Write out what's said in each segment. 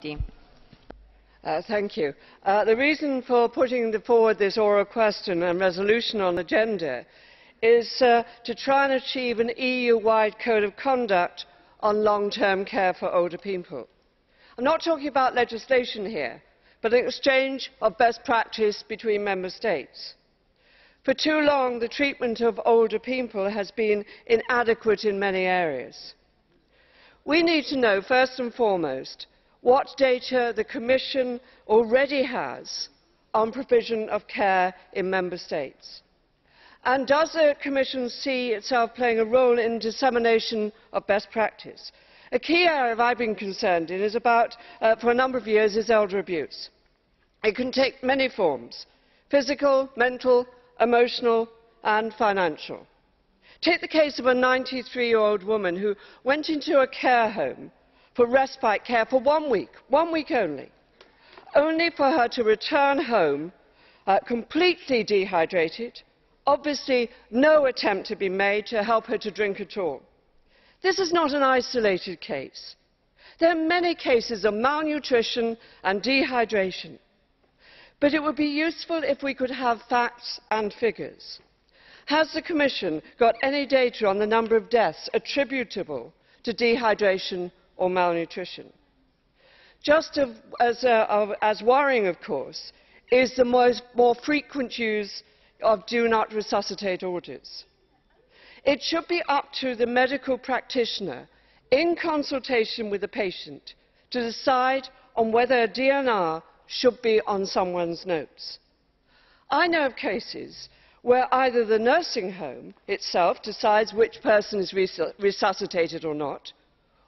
Thank you. The reason for putting forward this oral question and resolution on the agenda is to try and achieve an EU-wide code of conduct on long-term care for older people. I'm not talking about legislation here, but an exchange of best practice between member states. For too long, the treatment of older people has been inadequate in many areas. We need to know, first and foremost, what data the Commission already has on provision of care in member states. And does the Commission see itself playing a role in dissemination of best practice? A key area I've been concerned in is for a number of years, is elder abuse. It can take many forms: physical, mental, emotional and financial. Take the case of a 93-year-old woman who went into a care home for respite care for 1 week only for her to return home completely dehydrated, obviously no attempt to be made to help her to drink at all. This is not an isolated case. There are many cases of malnutrition and dehydration. But it would be useful if we could have facts and figures. Has the Commission got any data on the number of deaths attributable to dehydration or malnutrition? Just as worrying, of course, is the more frequent use of do not resuscitate orders. It should be up to the medical practitioner, in consultation with the patient, to decide on whether a DNR should be on someone's notes. I know of cases where either the nursing home itself decides which person is resuscitated or not,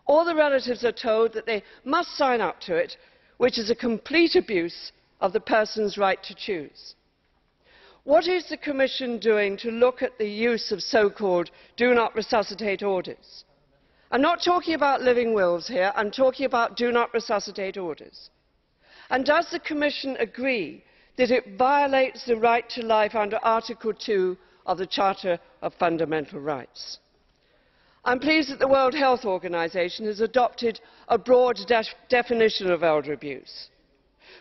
or the relatives are told that they must sign up to it, which is a complete abuse of the person's right to choose. What is the Commission doing to look at the use of so-called do not resuscitate orders? I'm not talking about living wills here, I'm talking about do not resuscitate orders. And does the Commission agree that it violates the right to life under Article 2 of the Charter of Fundamental Rights? I'm pleased that the World Health Organization has adopted a broad definition of elder abuse.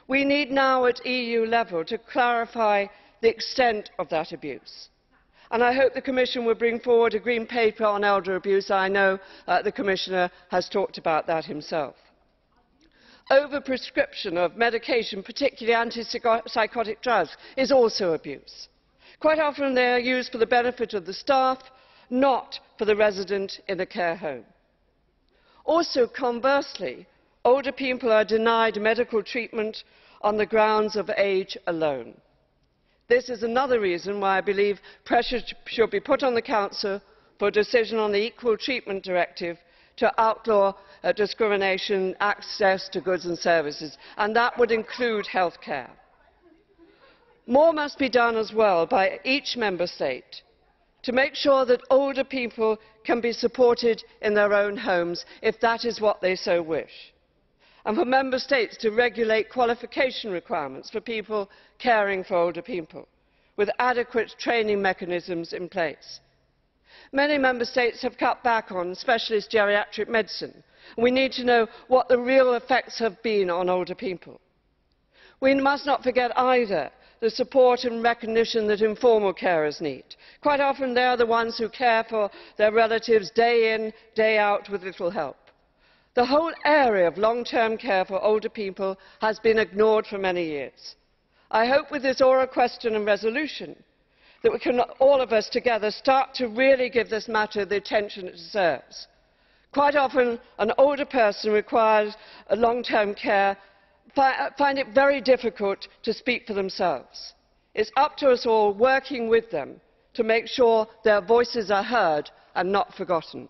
We need now at EU level to clarify the extent of that abuse. And I hope the Commission will bring forward a green paper on elder abuse. I know the Commissioner has talked about that himself. Overprescription of medication, particularly antipsychotic drugs, is also abuse. Quite often they are used for the benefit of the staff, not for the resident in a care home. Also, conversely, older people are denied medical treatment on the grounds of age alone. This is another reason why I believe pressure should be put on the Council for a decision on the Equal Treatment Directive to outlaw discrimination, access to goods and services, and that would include health care. More must be done as well by each member state to make sure that older people can be supported in their own homes if that is what they so wish, and for member states to regulate qualification requirements for people caring for older people, with adequate training mechanisms in place. Many member states have cut back on specialist geriatric medicine. We need to know what the real effects have been on older people. We must not forget either the support and recognition that informal carers need. Quite often they are the ones who care for their relatives day in, day out with little help. The whole area of long-term care for older people has been ignored for many years. I hope with this oral question and resolution that we can, all of us together, start to really give this matter the attention it deserves. Quite often, an older person requires a long-term care, find it very difficult to speak for themselves. It's up to us all, working with them, to make sure their voices are heard and not forgotten.